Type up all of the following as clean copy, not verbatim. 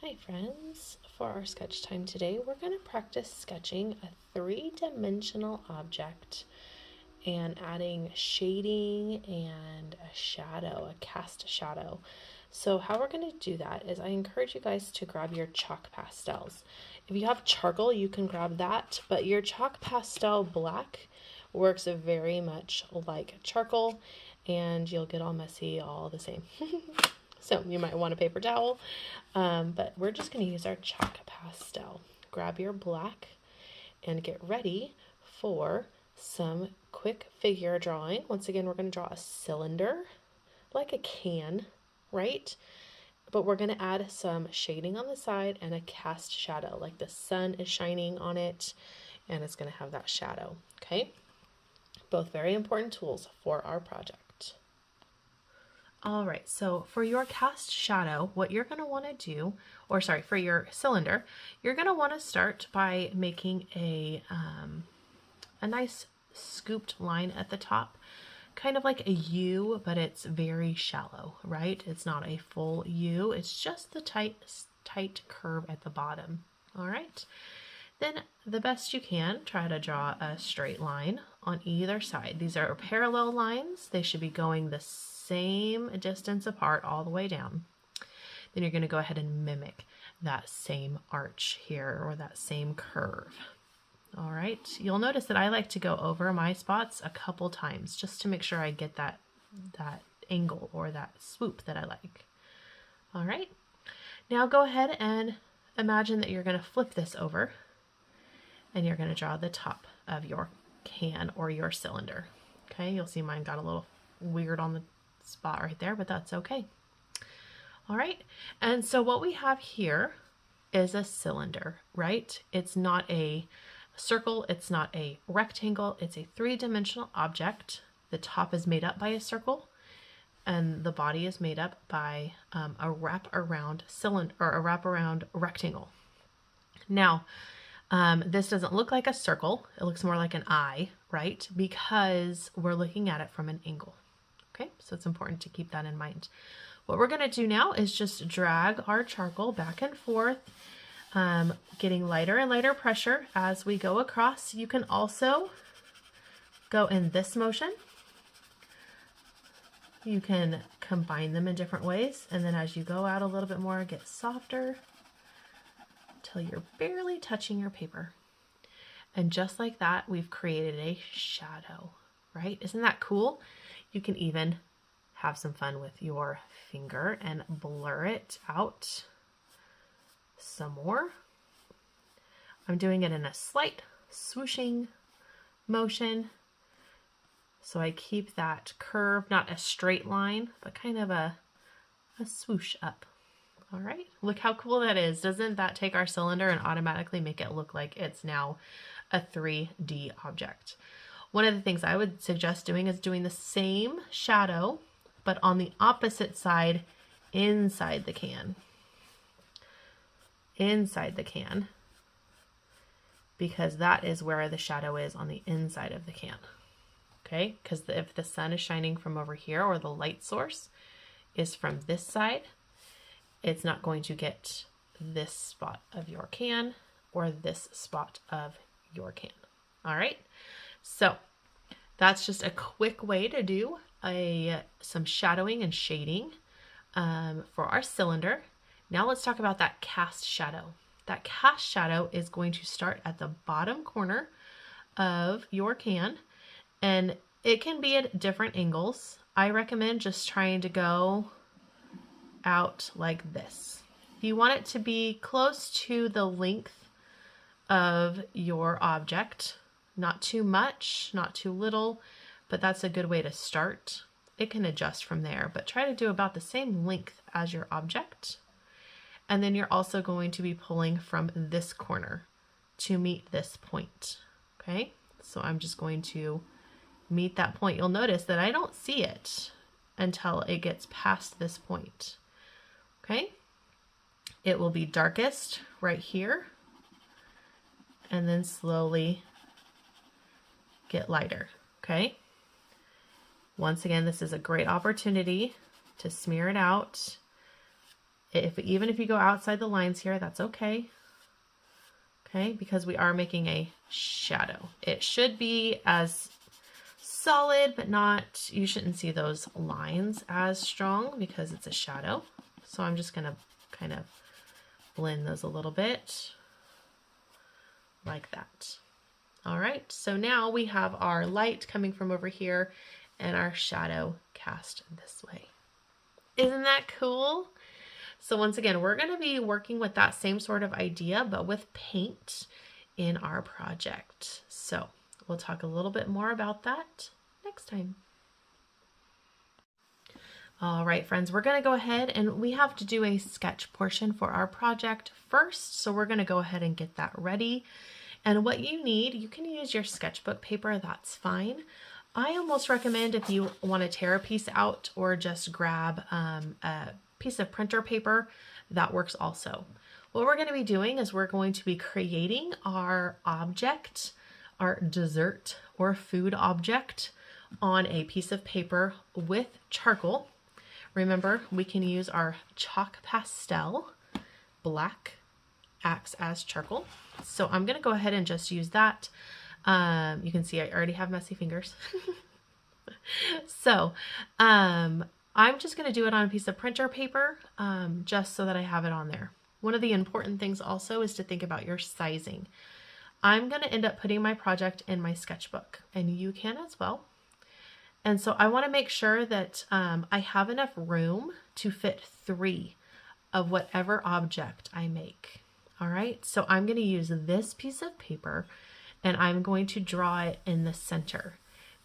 Hi friends, for our sketch time today we're going to practice sketching a three-dimensional object and adding shading and a shadow, a cast shadow. So how we're going to do that is I encourage you guys to grab your chalk pastels. If you have charcoal you can grab that, but your chalk pastel black works very much like charcoal and you'll get all messy all the same. So you might want a paper towel, but we're just going to use our chalk pastel. Grab your black and get ready for some quick figure drawing. Once again, we're going to draw a cylinder, like a can, right? But we're going to add some shading on the side and a cast shadow, like the sun is shining on it and it's going to have that shadow, okay? Both very important tools for our project. All right, so for your cast shadow, what you're going to want to do, or sorry, for your cylinder, you're going to want to start by making a nice scooped line at the top, kind of like a U, but it's very shallow, right? It's not a full U, it's just the tight curve at the bottom, all right? Then the best you can, try to draw a straight line on either side. These are parallel lines. They should be going the same distance apart all the way down. Then you're going to go ahead and mimic that same arch here, or that same curve. All right, you'll notice that I like to go over my spots a couple times just to make sure I get that angle or that swoop that I like. All right, now go ahead and imagine that you're going to flip this over and you're going to draw the top of your can or your cylinder. Okay, you'll see mine got a little weird on the spot right there, but that's okay. All right, and so what we have here is a cylinder, right? It's not a circle, it's not a rectangle, it's a three-dimensional object. The top is made up by a circle and the body is made up by a wrap-around cylinder or a wrap-around rectangle. Now, this doesn't look like a circle, it looks more like an eye, right? Because we're looking at it from an angle. Okay, so it's important to keep that in mind. What we're going to do now is just drag our charcoal back and forth, getting lighter and lighter pressure as we go across. You can also go in this motion. You can combine them in different ways, and then as you go out a little bit more, get softer until you're barely touching your paper. And just like that, we've created a shadow, right? Isn't that cool? You can even have some fun with your finger and blur it out some more. I'm doing it in a slight swooshing motion. So I keep that curve, not a straight line, but kind of a swoosh up. All right, look how cool that is. Doesn't that take our cylinder and automatically make it look like it's now a 3D object? One of the things I would suggest doing is doing the same shadow, but on the opposite side inside the can. Inside the can, because that is where the shadow is, on the inside of the can. Okay, because if the sun is shining from over here, or the light source is from this side, it's not going to get this spot of your can or this spot of your can. All right, so that's just a quick way to do some shadowing and shading for our cylinder. Now let's talk about that cast shadow. That cast shadow is going to start at the bottom corner of your can, and it can be at different angles. I recommend just trying to go out like this. You want it to be close to the length of your object, not too much, not too little, but that's a good way to start. It can adjust from there, but try to do about the same length as your object. And then you're also going to be pulling from this corner to meet this point. Okay, so I'm just going to meet that point. You'll notice that I don't see it until it gets past this point. Okay, it will be darkest right here and then slowly get lighter. Okay, once again, this is a great opportunity to smear it out. Even if you go outside the lines here, that's okay. Okay, because we are making a shadow. It should be as solid, but not, you shouldn't see those lines as strong because it's a shadow. So I'm just gonna kind of blend those a little bit like that. All right, so now we have our light coming from over here and our shadow cast this way. Isn't that cool? So once again, we're going to be working with that same sort of idea, but with paint in our project. So we'll talk a little bit more about that next time. All right, friends, we're going to go ahead and we have to do a sketch portion for our project first. So we're going to go ahead and get that ready. And what you need, you can use your sketchbook paper, that's fine. I almost recommend if you want to tear a piece out or just grab a piece of printer paper, that works also. What we're going to be doing is we're going to be creating our object, our dessert or food object on a piece of paper with charcoal. Remember, we can use our chalk pastel. Black acts as charcoal. So I'm going to go ahead and just use that. You can see I already have messy fingers. So I'm just going to do it on a piece of printer paper just so that I have it on there. One of the important things also is to think about your sizing. I'm going to end up putting my project in my sketchbook, and you can as well. And so I want to make sure that I have enough room to fit 3 of whatever object I make. All right, so I'm going to use this piece of paper and I'm going to draw it in the center,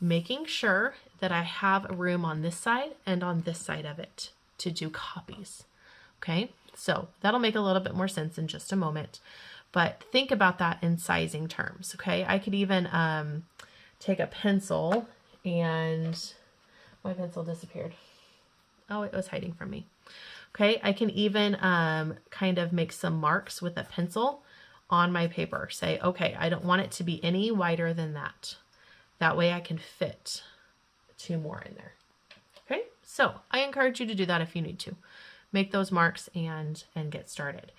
making sure that I have room on this side and on this side of it to do copies. Okay, so that'll make a little bit more sense in just a moment, but think about that in sizing terms. Okay, I could even take a pencil, and my pencil disappeared. Oh, it was hiding from me. Okay, I can even kind of make some marks with a pencil on my paper. Say, okay, I don't want it to be any wider than that. That way I can fit 2 more in there. Okay, so I encourage you to do that if you need to. Make those marks and get started.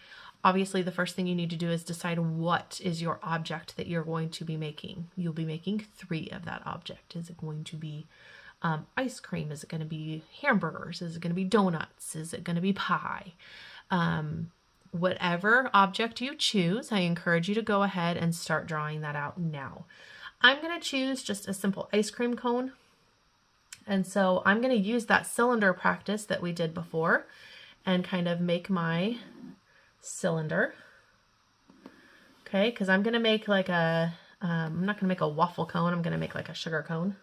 Obviously, the first thing you need to do is decide what is your object that you're going to be making. You'll be making 3 of that object. Is it going to be ice cream? Is it going to be hamburgers? Is it going to be donuts? Is it going to be pie? Whatever object you choose, I encourage you to go ahead and start drawing that out now. I'm going to choose just a simple ice cream cone. And so I'm going to use that cylinder practice that we did before and kind of make my cylinder. Okay, because I'm going to make like a, I'm not going to make a waffle cone. I'm going to make like a sugar cone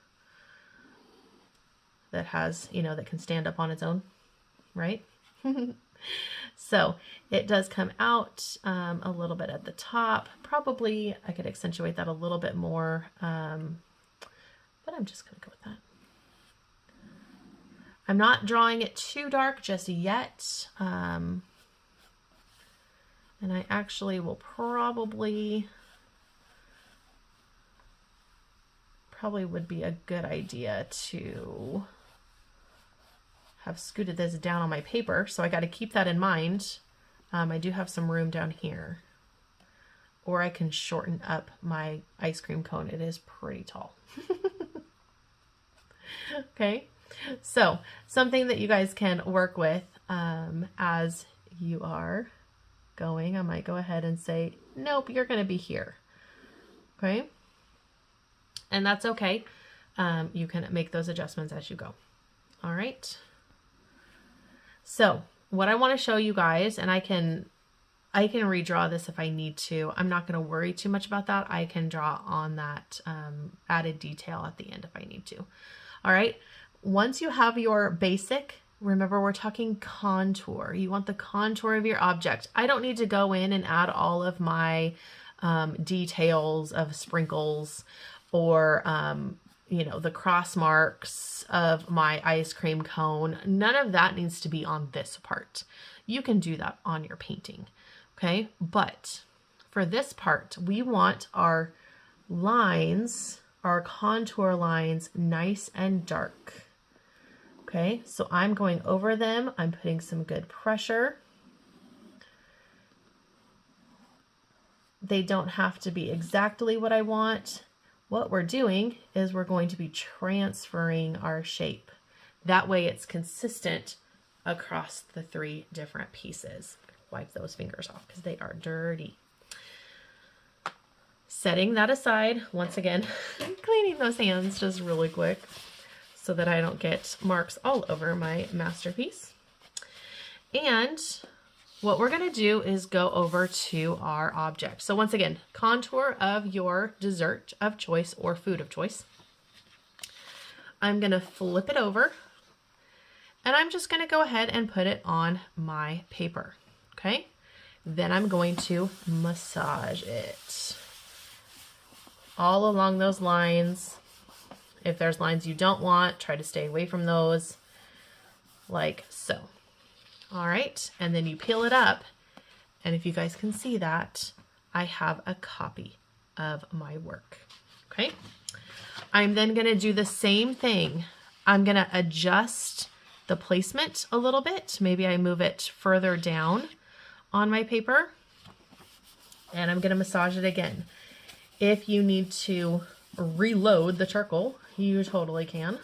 that has, you know, that can stand up on its own, right? So it does come out a little bit at the top. Probably I could accentuate that a little bit more, but I'm just going to go with that. I'm not drawing it too dark just yet. And I actually will probably would be a good idea to have scooted this down on my paper. So I got to keep that in mind. I do have some room down here, or I can shorten up my ice cream cone. It is pretty tall. Okay. So something that you guys can work with as you are going, I might go ahead and say, nope, you're going to be here. Okay. And that's okay. You can make those adjustments as you go. All right. So what I want to show you guys, and I can redraw this if I need to. I'm not going to worry too much about that. I can draw on that added detail at the end if I need to. All right. Once you have your basic, remember we're talking contour. You want the contour of your object. I don't need to go in and add all of my details of sprinkles or, you know, the cross marks of my ice cream cone. None of that needs to be on this part. You can do that on your painting. Okay. But for this part, we want our lines, our contour lines, nice and dark. Okay, so I'm going over them. I'm putting some good pressure. they don't have to be exactly what I want. What we're doing is we're going to be transferring our shape. That way it's consistent across the 3 different pieces. Wipe those fingers off because they are dirty. Setting that aside, once again, cleaning those hands just really quick so that I don't get marks all over my masterpiece. And what we're going to do is go over to our object. So once again, contour of your dessert of choice or food of choice. I'm going to flip it over and I'm just going to go ahead and put it on my paper. Okay. Then I'm going to massage it all along those lines. If there's lines you don't want, try to stay away from those, like so. All right, and then you peel it up, and if you guys can see that, I have a copy of my work, okay? I'm then gonna do the same thing. I'm gonna adjust the placement a little bit. Maybe I move it further down on my paper, and I'm gonna massage it again. If you need to reload the charcoal, you totally can.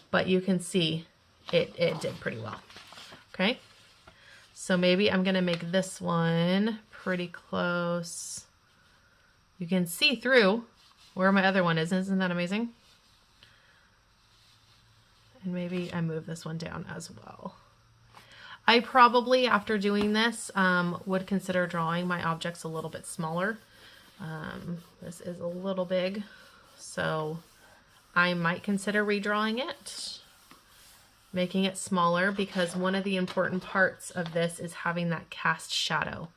But you can see it did pretty well. Okay, so maybe I'm gonna make this one pretty close. You can see through where my other one is. Isn't that amazing? And maybe I move this one down as well. I probably, after doing this, would consider drawing my objects a little bit smaller. This is a little big, so I might consider redrawing it, making it smaller, because one of the important parts of this is having that cast shadow.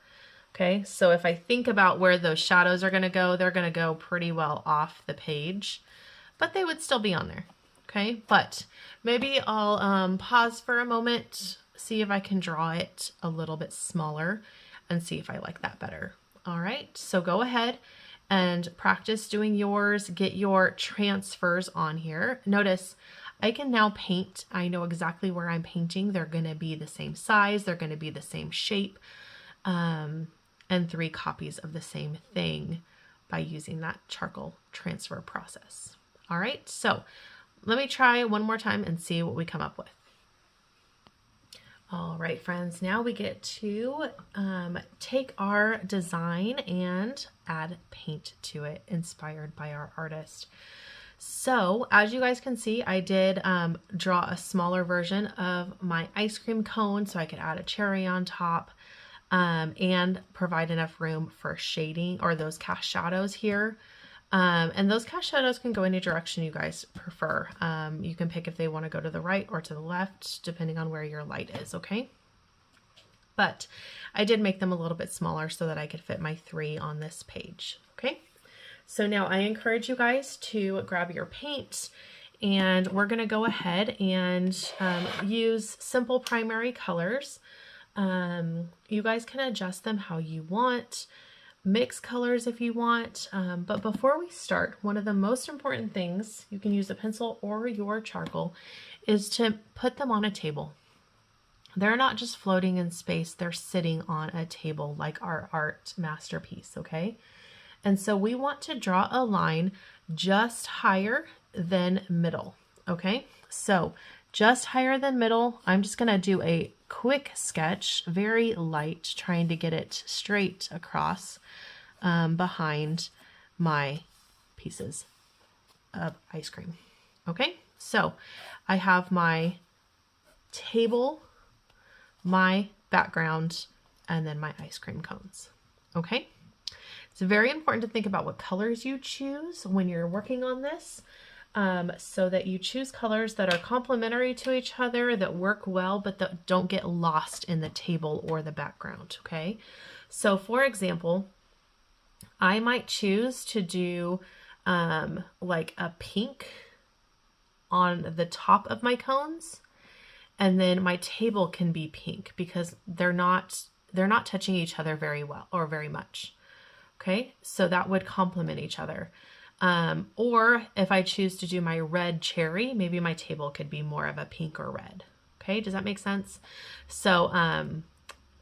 Okay, so if I think about where those shadows are going to go, they're going to go pretty well off the page, but they would still be on there. Okay, but maybe I'll pause for a moment, see if I can draw it a little bit smaller and see if I like that better. All right, so go ahead and practice doing yours. Get your transfers on here. Notice I can now paint. I know exactly where I'm painting. They're going to be the same size. They're going to be the same shape, and 3 copies of the same thing by using that charcoal transfer process. All right, so let me try one more time and see what we come up with. All right, friends, now we get to take our design and add paint to it, inspired by our artist. So as you guys can see, I did draw a smaller version of my ice cream cone so I could add a cherry on top and provide enough room for shading, or those cast shadows here. And those cast shadows can go any direction you guys prefer. You can pick if they want to go to the right or to the left, depending on where your light is, okay? But I did make them a little bit smaller so that I could fit my 3 on this page, okay? So now I encourage you guys to grab your paint, and we're going to go ahead and use simple primary colors. You guys can adjust them how you want. Mix colors if you want, but before we start, one of the most important things, you can use a pencil or your charcoal, is to put them on a table. They're not just floating in space, they're sitting on a table like our art masterpiece, okay? And so we want to draw a line just higher than middle, okay? So just higher than middle. I'm just gonna do a quick sketch, very light, trying to get it straight across behind my pieces of ice cream. Okay, so I have my table, my background, and then my ice cream cones. Okay, it's very important to think about what colors you choose when you're working on this, so that you choose colors that are complementary to each other, that work well, but that don't get lost in the table or the background, okay? So for example, I might choose to do like a pink on the top of my cones, and then my table can be pink because they're not touching each other very well or very much, okay? So that would complement each other. Or if I choose to do my red cherry, maybe my table could be more of a pink or red. Okay, does that make sense? So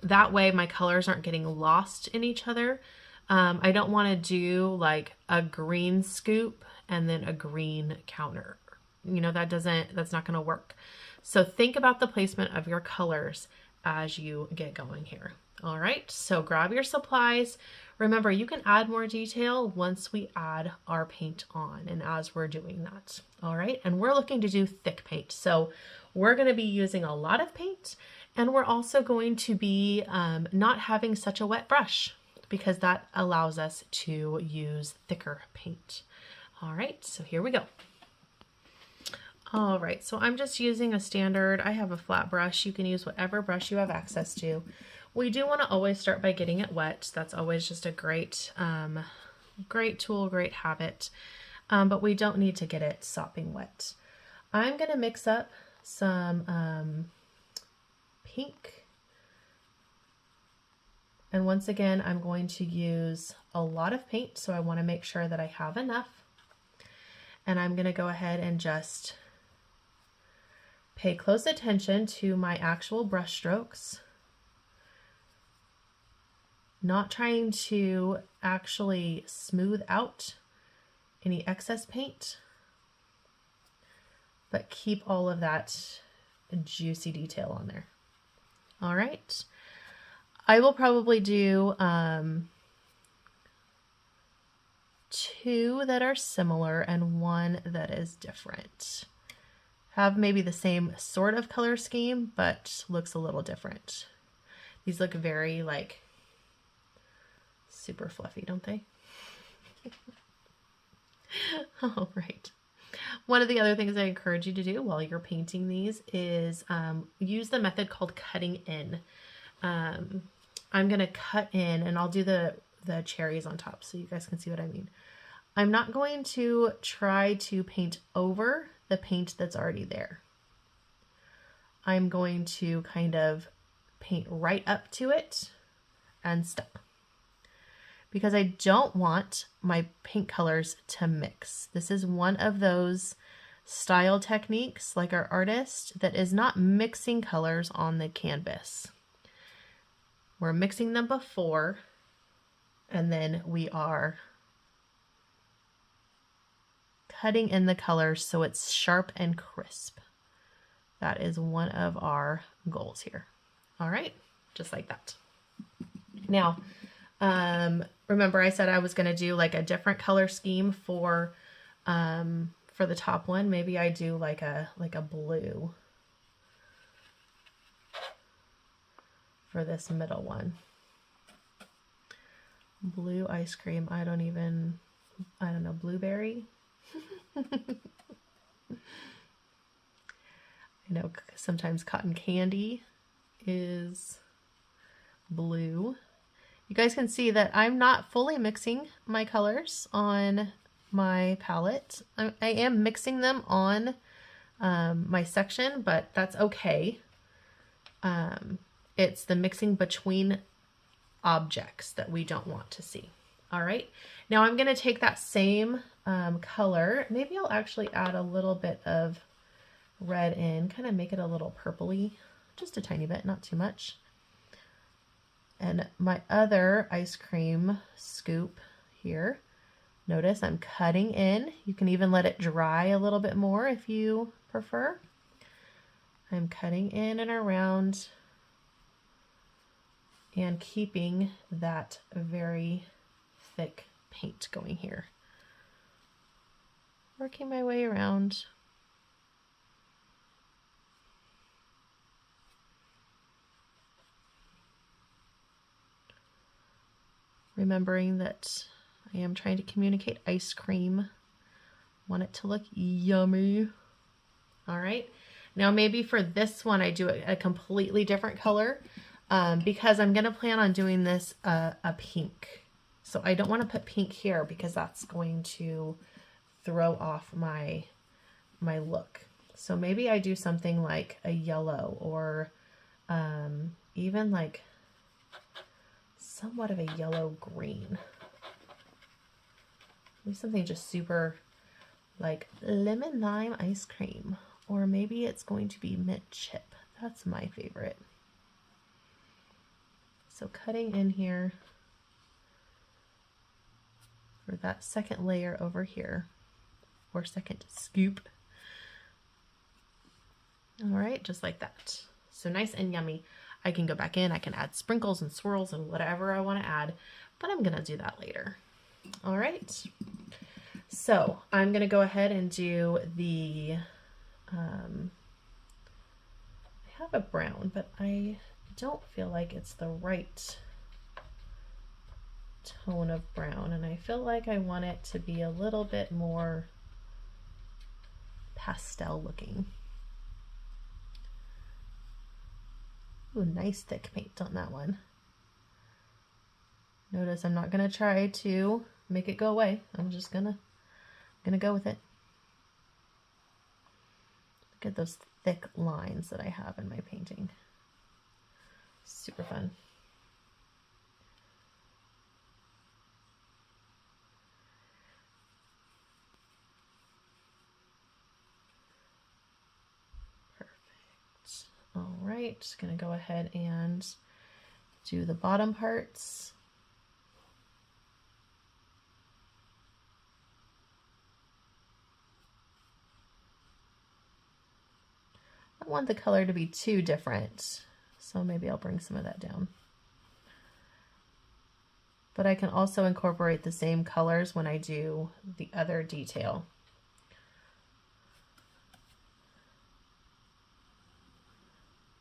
That way my colors aren't getting lost in each other. I don't want to do like a green scoop and then a green counter. You know, that's not going to work. So think about the placement of your colors as you get going here. All right, so grab your supplies. Remember, you can add more detail once we add our paint on and as we're doing that. All right, and we're looking to do thick paint. So we're going to be using a lot of paint, and we're also going to be not having such a wet brush because that allows us to use thicker paint. All right, so here we go. All right, so I'm just using a standard, I have a flat brush. You can use whatever brush you have access to. We do want to always start by getting it wet. That's always just a great, great tool, great habit, but we don't need to get it sopping wet. I'm going to mix up some pink. And once again, I'm going to use a lot of paint, so I want to make sure that I have enough. And I'm going to go ahead and just pay close attention to my actual brush strokes. Not trying to actually smooth out any excess paint, but keep all of that juicy detail on there. All right. I will probably do 2 that are similar and 1 that is different. Have maybe the same sort of color scheme, but looks a little different. These look very like super fluffy, don't they? All right. One of the other things I encourage you to do while you're painting these is use the method called cutting in. I'm going to cut in, and I'll do the cherries on top so you guys can see what I mean. I'm not going to try to paint over the paint that's already there. I'm going to kind of paint right up to it and stop, because I don't want my paint colors to mix. This is one of those style techniques, like our artist, that is not mixing colors on the canvas. We're mixing them before, and then we are cutting in the colors so it's sharp and crisp. That is one of our goals here. All right, just like that. Now, remember I said I was going to do like a different color scheme for the top one. Maybe I do like a blue for this middle one. Blue ice cream. I don't know, blueberry. I know sometimes cotton candy is blue. You guys can see that I'm not fully mixing my colors on my palette. I am mixing them on my section, but that's okay. It's the mixing between objects that we don't want to see. All right, now I'm going to take that same color. Maybe I'll actually add a little bit of red in, kind of make it a little purpley, just a tiny bit, not too much. And my other ice cream scoop here, notice I'm cutting in. You can even let it dry a little bit more if you prefer. I'm cutting in and around and keeping that very thick paint going here. Working my way around. Remembering that I am trying to communicate ice cream. Want it to look yummy. All right. Now maybe for this one I do a completely different color because I'm going to plan on doing this a pink. So I don't want to put pink here because that's going to throw off my look. So maybe I do something like a yellow or even like somewhat of a yellow green. Maybe something just super like lemon lime ice cream, or maybe it's going to be mint chip. That's my favorite. So cutting in here for that second layer over here, or second scoop. All right, just like that. So nice and yummy. I can go back in, I can add sprinkles and swirls and whatever I want to add, but I'm gonna do that later. All right, so I'm gonna go ahead and do the, I have a brown, but I don't feel like it's the right tone of brown, and I feel like I want it to be a little bit more pastel looking. Ooh, nice thick paint on that one. Notice I'm not gonna try to make it go away. I'm just gonna go with it. Look at those thick lines that I have in my painting. Super fun. All right, just gonna go ahead and do the bottom parts. I don't want the color to be too different, so maybe I'll bring some of that down. But I can also incorporate the same colors when I do the other detail.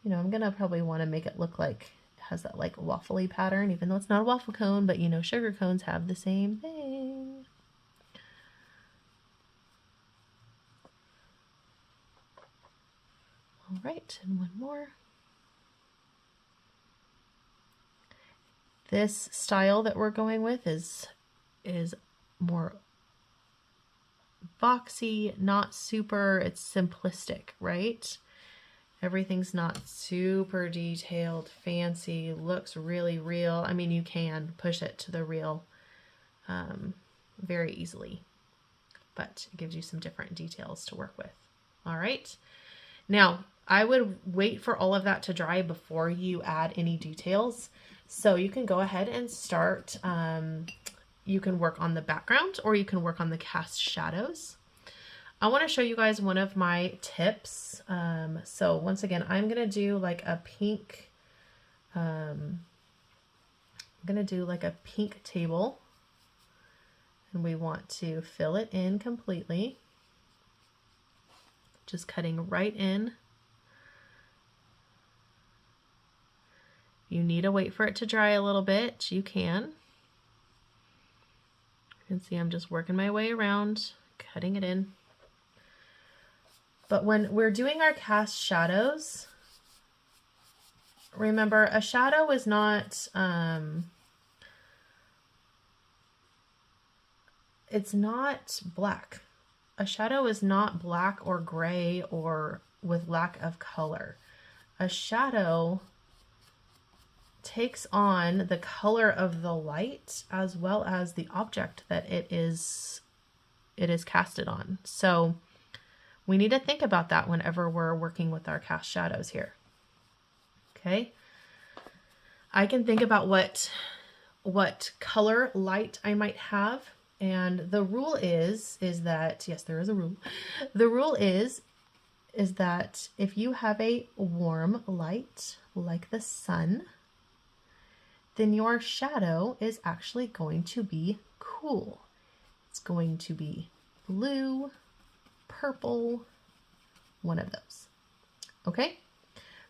You know, I'm gonna probably want to make it look like it has that like waffly pattern, even though it's not a waffle cone, but you know, sugar cones have the same thing. All right, and one more. This style that we're going with is more boxy, not super, it's simplistic, right? Everything's not super detailed, fancy, looks really real. I mean, you can push it to the real very easily, but it gives you some different details to work with. All right. Now, I would wait for all of that to dry before you add any details. So you can go ahead and start, you can work on the background or you can work on the cast shadows. I want to show you guys one of my tips. So once again, I'm going to do like a pink, I'm going to do like a pink table, and we want to fill it in completely. Just cutting right in. You need to wait for it to dry a little bit. You can. You can see I'm just working my way around, cutting it in. But when we're doing our cast shadows, remember a shadow is not, it's not black. A shadow is not black or gray or with lack of color. A shadow takes on the color of the light as well as the object that it is casted on. So we need to think about that whenever we're working with our cast shadows here. Okay. I can think about what color light I might have. And the rule is that, yes, there is a rule. The rule is that if you have a warm light like the sun, then your shadow is actually going to be cool. It's going to be blue, purple, one of those. Okay?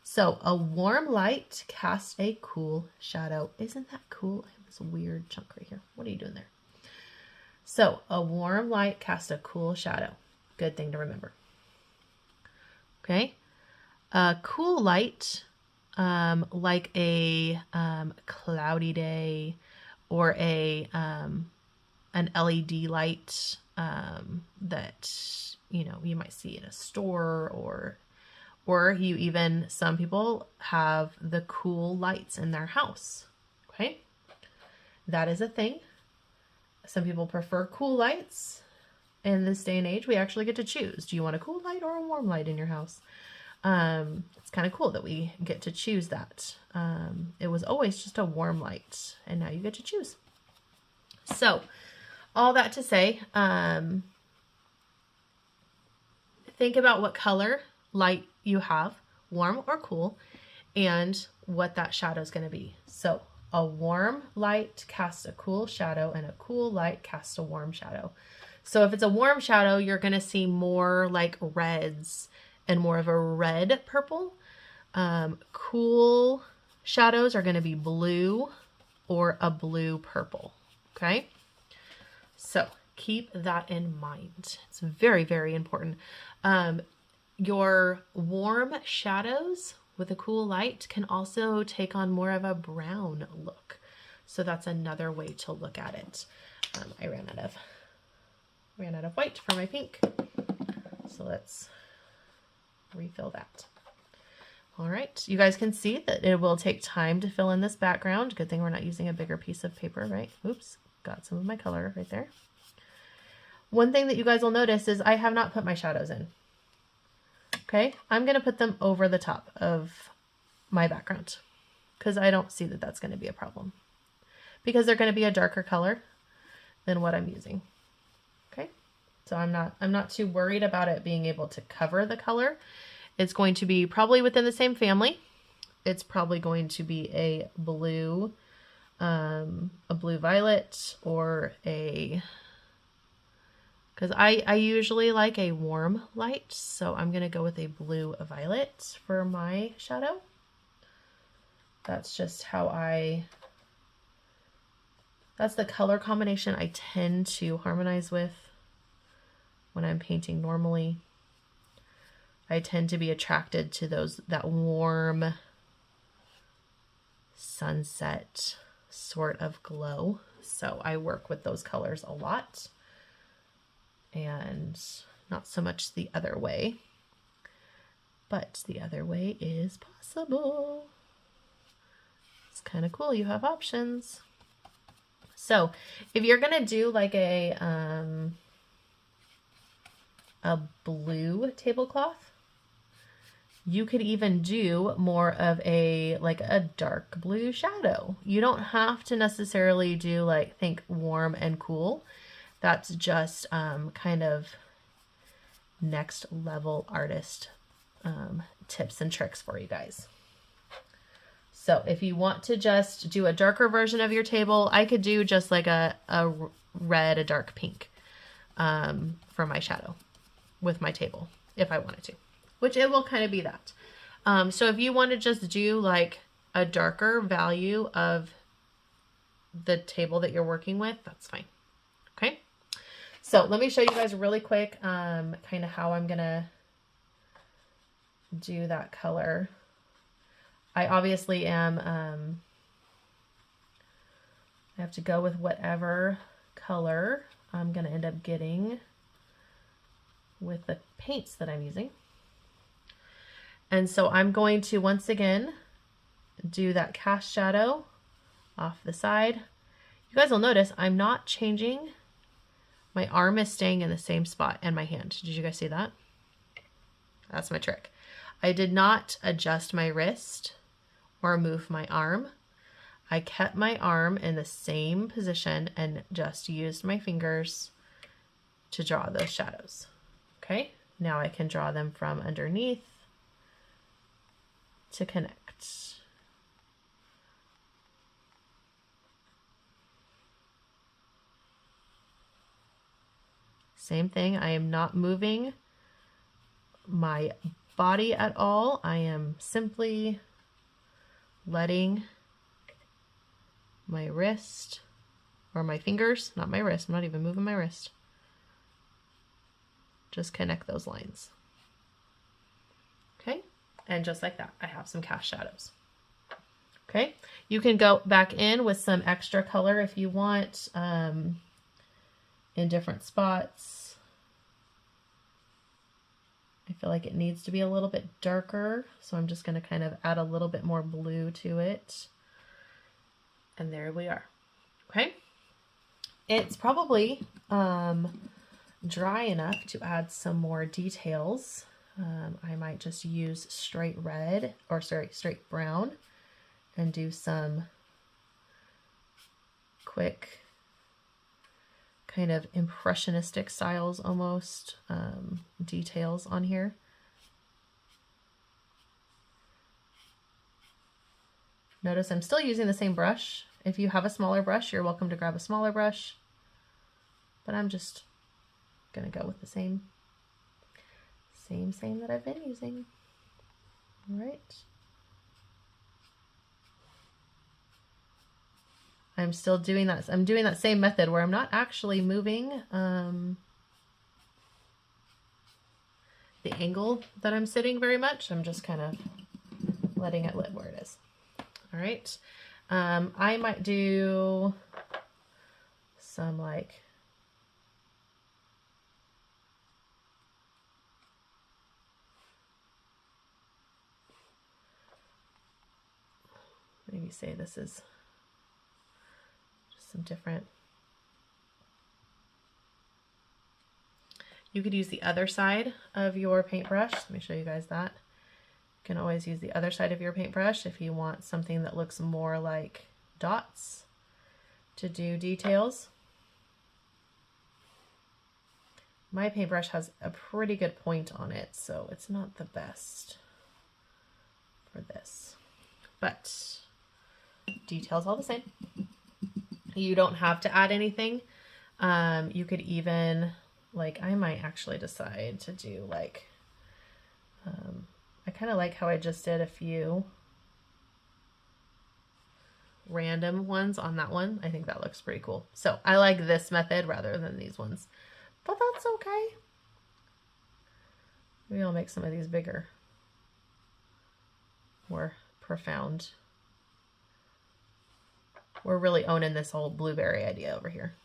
So a warm light casts a cool shadow. Isn't that cool? I have this weird chunk right here. What are you doing there? So a warm light casts a cool shadow. Good thing to remember. Okay? A cool light, like a cloudy day or an LED light that, you know, you might see in a store, or you even, some people have the cool lights in their house. Okay? That is a thing. Some people prefer cool lights. In this day and age, we actually get to choose. Do you want a cool light or a warm light in your house? It's kind of cool that we get to choose that. It was always just a warm light, and now you get to choose. So all that to say, think about what color light you have, warm or cool, and what that shadow is going to be. So a warm light casts a cool shadow, and a cool light casts a warm shadow. So if it's a warm shadow, you're going to see more like reds and more of a red purple. Cool shadows are going to be blue or a blue purple. Okay. So keep that in mind. It's very, very important. Your warm shadows with a cool light can also take on more of a brown look. So that's another way to look at it. I ran out of white for my pink. So let's refill that. All right, you guys can see that it will take time to fill in this background. Good thing we're not using a bigger piece of paper, right? Oops, got some of my color right there. One thing that you guys will notice is I have not put my shadows in. Okay, I'm going to put them over the top of my background because I don't see that that's going to be a problem, because they're going to be a darker color than what I'm using. Okay, so I'm not too worried about it being able to cover the color. It's going to be probably within the same family. It's probably going to be a blue violet, or a, because I usually like a warm light, so I'm going to go with a blue violet for my shadow. That's just how that's the color combination I tend to harmonize with when I'm painting normally. I tend to be attracted to that warm sunset sort of glow. So I work with those colors a lot, and not so much the other way, but the other way is possible. It's kind of cool. You have options. So if you're going to do like a blue tablecloth, you could even do more of a dark blue shadow. You don't have to necessarily do think warm and cool. That's just kind of next level artist tips and tricks for you guys. So if you want to just do a darker version of your table, I could do just like a red, a dark pink for my shadow with my table if I wanted to, which it will kind of be that. So if you want to just do like a darker value of the table that you're working with, that's fine. Okay. So let me show you guys really quick kind of how I'm going to do that color. I obviously am, I have to go with whatever color I'm going to end up getting with the paints that I'm using. And so I'm going to once again do that cast shadow off the side. You guys will notice I'm not changing. My arm is staying in the same spot, and my hand. Did you guys see that? That's my trick. I did not adjust my wrist or move my arm. I kept my arm in the same position and just used my fingers to draw those shadows. Okay, now I can draw them from underneath to connect. Same thing, I am not moving my body at all. I am simply letting my wrist, or my fingers, not my wrist, I'm not even moving my wrist, just connect those lines. Okay, and just like that, I have some cast shadows. Okay, you can go back in with some extra color if you want, in different spots. I feel like it needs to be a little bit darker, so I'm just going to kind of add a little bit more blue to it. And there we are. Okay. It's probably dry enough to add some more details. I might just use straight red, or sorry, straight brown, and do some quick kind of impressionistic styles almost, details on here. Notice I'm still using the same brush. If you have a smaller brush, you're welcome to grab a smaller brush, but I'm just gonna go with the same that I've been using. All right. I'm still doing that. I'm doing that same method where I'm not actually moving the angle that I'm sitting very much. I'm just kind of letting it live where it is. All right. I might do some like maybe say this is just some different. You could use the other side of your paintbrush. Let me show you guys that. You can always use the other side of your paintbrush if you want something that looks more like dots to do details. My paintbrush has a pretty good point on it, so it's not the best for this, but details all the same. You don't have to add anything. You could even, like, I might actually decide to do like, I kind of like how I just did a few random ones on that one. I think that looks pretty cool. So I like this method rather than these ones, but that's okay. Maybe I'll make some of these bigger, more profound. We're really owning this whole blueberry idea over here.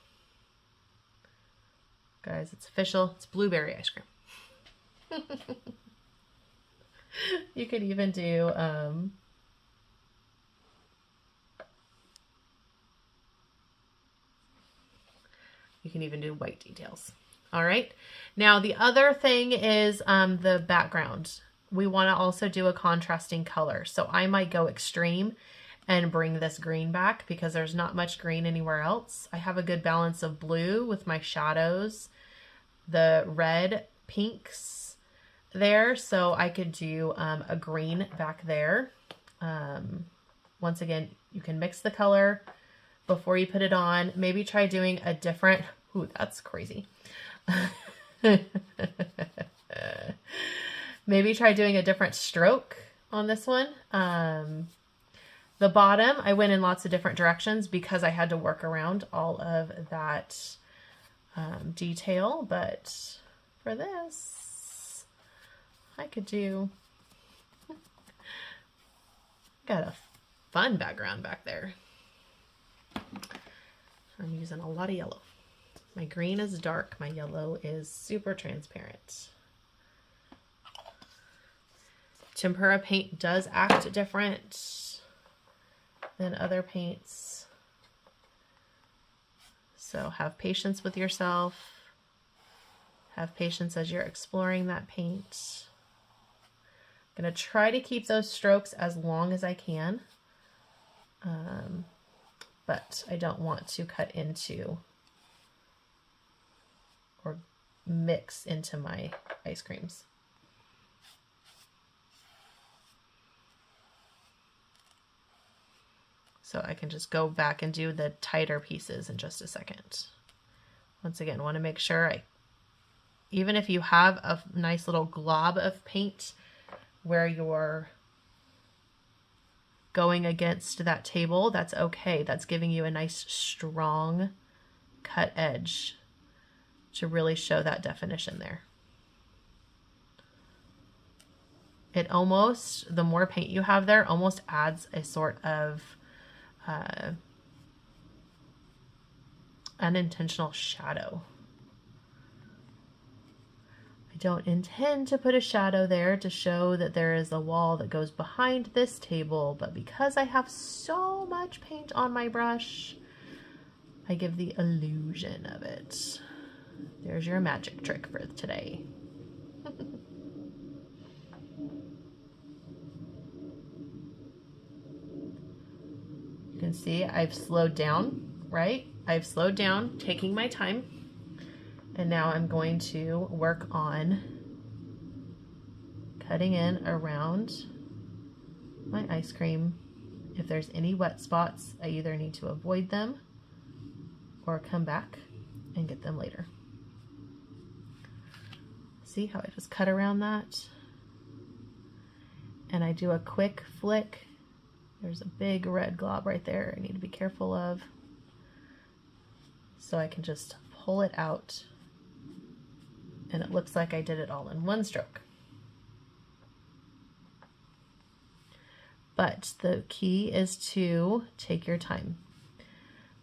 Guys, it's official. It's blueberry ice cream. You could even do, you can even do white details. All right. Now the other thing is the background. We want to also do a contrasting color. So I might go extreme and bring this green back because there's not much green anywhere else. I have a good balance of blue with my shadows, the red pinks there. So I could do a green back there. Once again, you can mix the color before you put it on. Maybe try doing a different, ooh, that's crazy. Maybe try doing a different stroke on this one. The bottom, I went in lots of different directions because I had to work around all of that detail. But for this, I could do, got a fun background back there. I'm using a lot of yellow. My green is dark. My yellow is super transparent. Tempera paint does act different than other paints. So have patience with yourself. Have patience as you're exploring that paint. I'm going to try to keep those strokes as long as I can. But I don't want to cut into or mix into my ice creams. So I can just go back and do the tighter pieces in just a second. Once again, I want to make sure even if you have a nice little glob of paint where you're going against that table, that's okay. That's giving you a nice strong cut edge to really show that definition there. It almost, the more paint you have there, almost adds a sort of unintentional shadow. I don't intend to put a shadow there to show that there is a wall that goes behind this table, but because I have so much paint on my brush, I give the illusion of it. There's your magic trick for today. can see, I've slowed down, right? I've slowed down, taking my time. And now I'm going to work on cutting in around my ice cream. If there's any wet spots, I either need to avoid them or come back and get them later. See how I just cut around that? And I do a quick flick. There's a big red glob right there I need to be careful of. So I can just pull it out and it looks like I did it all in one stroke. But the key is to take your time.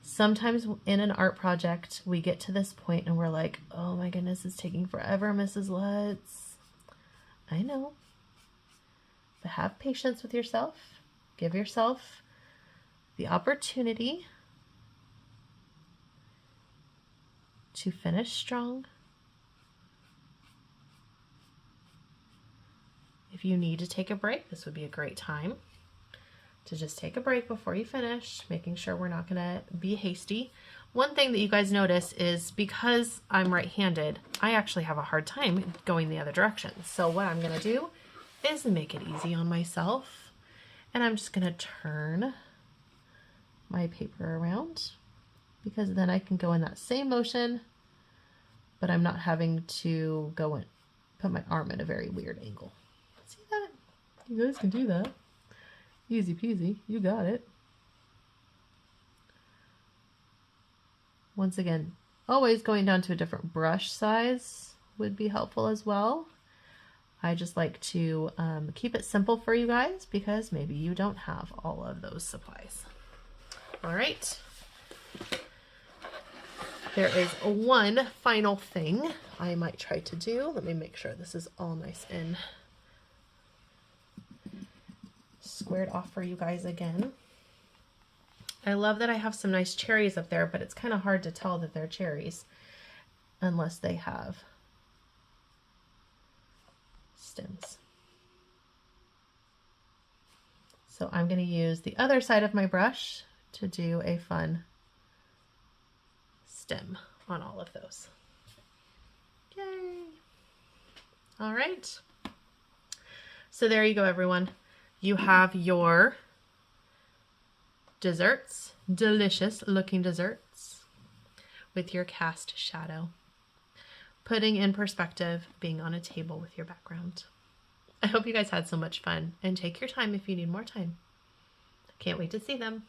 Sometimes in an art project, we get to this point and we're like, oh my goodness, it's taking forever, Mrs. Lutz. I know. But have patience with yourself. Give yourself the opportunity to finish strong. If you need to take a break, this would be a great time to just take a break before you finish, making sure we're not going to be hasty. One thing that you guys notice is because I'm right-handed, I actually have a hard time going the other direction. So what I'm going to do is make it easy on myself. And I'm just going to turn my paper around because then I can go in that same motion, but I'm not having to go and put my arm at a very weird angle. See that? You guys can do that. Easy peasy, you got it. Once again, always going down to a different brush size would be helpful as well. I just like to keep it simple for you guys because maybe you don't have all of those supplies. All right. There is one final thing I might try to do. Let me make sure this is all nice and squared off for you guys again. I love that I have some nice cherries up there, but it's kind of hard to tell that they're cherries unless they have stems. So I'm going to use the other side of my brush to do a fun stem on all of those. Yay! All right. So there you go, everyone. You have your desserts, delicious looking desserts with your cast shadow, putting in perspective being on a table with your background. I hope you guys had so much fun and take your time if you need more time. Can't wait to see them.